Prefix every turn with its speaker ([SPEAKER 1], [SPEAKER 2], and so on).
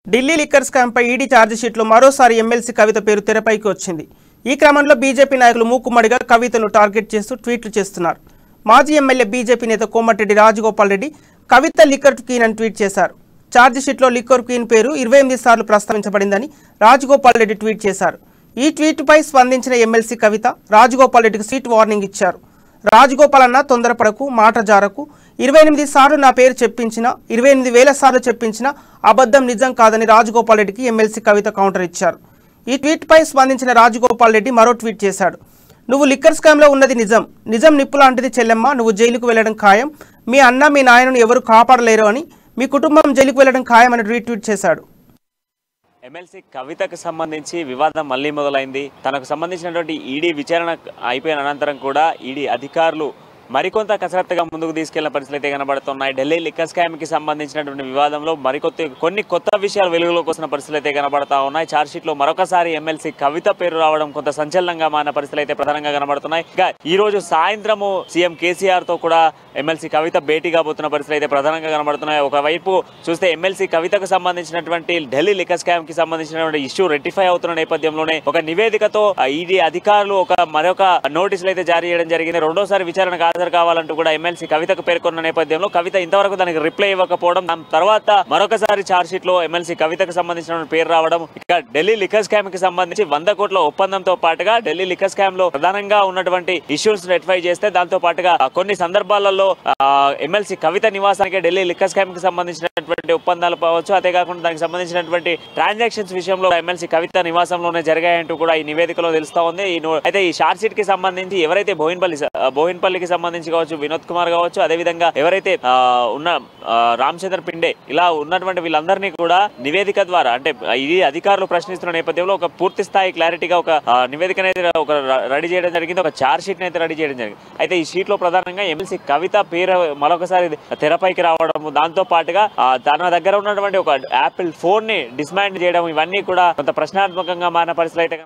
[SPEAKER 1] Delhi liquor scam పై ED ఛార్జిషీట్లో మరోసారి MLC కవిత పేరు తెరపైకి వచ్చింది. ఈ క్రమంలో బీజేపీ నాయకులు మూకుమ్మడిగా కవితను టార్గెట్ చేస్తూ ట్వీట్లు చేస్తున్నారు. మాజీ ఎమ్మెల్యే బీజేపీ నేత కోమటిరెడ్డి రాజగోపాల్ రెడ్డి కవిత లిక్కర్ క్వీన్ అని ట్వీట్ చేశారు. ఛార్జిషీట్లో లిక్కర్ క్వీన్ పేరు 28 సార్లు ప్రస్తావించబడిందని రాజగోపాల్ రెడ్డి ట్వీట్ చేశారు. ఈ ట్వీట్పై స్పందించిన ఎమ్మెల్సీ కవిత రాజగోపాల్ రెడ్డికి స్వీట్ వార్నింగ్ ఇచ్చారు. రాజగోపాల్ అన్న తొందరపడకు, మాట జారకు, 28 సార్లు నా పేరు చెప్పించినా 28,000 సార్లు చెప్పించినా అబద్ధం నిజం కాదని రాజగోపాల్ రెడ్డికి ఎమ్మెల్సీ కవిత కౌంటర్ ఇచ్చారు. ఈ ట్వీట్పై స్పందించిన రాజగోపాల్ రెడ్డి మరో ట్వీట్ చేశాడు. నువ్వు లిక్కర్ స్కామ్లో ఉన్నది నిజం, నిజం నిప్పు లాంటిది చెల్లెమ్మ, నువ్వు జైలుకు వెళ్లడం ఖాయం, మీ అన్న మీ నాయనను ఎవరు కాపాడలేరు అని, మీ కుటుంబం జైలుకు వెళ్లడం ఖాయం అని రీట్వీట్ చేశాడు.
[SPEAKER 2] ఎమ్మెల్సీ కవితకు సంబంధించి వివాదం మళ్లీ మొదలైంది. తనకు సంబంధించినటువంటి ఈడీ విచారణ అయిపోయిన అనంతరం కూడా ఈడీ అధికారులు మరికొంత కసరత్తుగా ముందుకు తీసుకెళ్లిన పరిస్థితులు అయితే కనబడుతున్నాయి. ఢిల్లీ లిక్కర్ స్కామ్ కి సంబంధించినటువంటి వివాదంలో కొన్ని కొత్త విషయాలు వెలుగులోకి వస్తున్న పరిస్థితులు అయితే కనబడతా ఉన్నాయి. ఛార్జ్షీట్ లో మరొకసారి ఎమ్మెల్సీ కవిత పేరు రావడం కొంత సంచలనంగా మారిన పరిస్థితులు అయితే ప్రధానంగా కనబడుతున్నాయి. ఇక ఈ రోజు సాయంత్రము సీఎం కేసీఆర్ తో కూడా ఎమ్మెల్సీ కవిత భేటీ కాబోతున్న పరిస్థితులు అయితే ప్రధానంగా కనబడుతున్నాయి. ఒకవైపు చూస్తే ఎమ్మెల్సీ కవితకు సంబంధించినటువంటి ఢిల్లీ లిక్కర్ స్కామ్ కి సంబంధించినటువంటి ఇష్యూ రెక్టిఫై అవుతున్న నేపథ్యంలోనే ఒక నివేదికతో ఈడీ అధికారులు మరొక నోటీసులు అయితే జారీ చేయడం జరిగింది. రెండోసారి విచారణకు హాజరు కావాలంటూ కూడా ఎమ్మెల్సీ కవితకు పేర్కొన్న నేపథ్యంలో కవిత ఇంతవరకు దానికి రిప్లై ఇవ్వకపోవడం, దాని తర్వాత మరొకసారి ఛార్జ్షీట్ లో ఎమ్మెల్సీ కవితకు సంబంధించిన పేరు రావడం, ఇక ఢిల్లీ లిక్కర్ స్కామ్ కి సంబంధించి 100 కోట్ల ఒప్పందంతో పాటుగా ఢిల్లీ లిక్కర్ స్కామ్ లో ప్రధానంగా ఉన్నటువంటి ఇష్యూస్ రెక్టిఫై చేస్తే దాంతో పాటుగా కొన్ని సందర్భాలలో ఎమ్మెల్సీ కవిత నివాసానికి ఢిల్లీ లిక్కర్ స్కామ్ కి సంబంధించినటువంటి ఒప్పందాలు కావచ్చు, అంతే కాకుండా దానికి సంబంధించినటువంటి ట్రాన్సాక్షన్స్ విషయంలో ఎమ్మెల్సీ కవిత నివాసంలోనే జరిగాయంటూ కూడా ఈ నివేదికలో తెలుస్తా ఉంది. అయితే ఈ ఛార్జ్షీట్ కి సంబంధించి ఎవరైతే బోయిన్పల్లికి సంబంధించి కావచ్చు, వినోద్ కుమార్ కావచ్చు, అదేవిధంగా ఎవరైతే ఉన్న రామచంద్ర పిండే, ఇలా ఉన్నటువంటి వీళ్ళందరినీ కూడా నివేదిక ద్వారా అంటే ఇది అధికారులు ప్రశ్నిస్తున్న నేపథ్యంలో ఒక పూర్తి స్థాయి క్లారిటీగా ఒక నివేదికనైతే రెడీ చేయడం జరిగింది, ఒక ఛార్జ్ షీట్ అయితే రెడీ చేయడం జరిగింది. అయితే ఈ షీట్ లో ప్రధానంగా ఎమ్మెల్సీ కవిత పేరు మరొకసారి తెరపైకి రావడం, దాంతో పాటుగా తన దగ్గర ఉన్నటువంటి ఒక యాపిల్ ఫోన్ ని డిస్మాండిల్ చేయడం, ఇవన్నీ కూడా కొంత ప్రశ్నాత్మకంగా మారిన పరిస్థితులు అయితే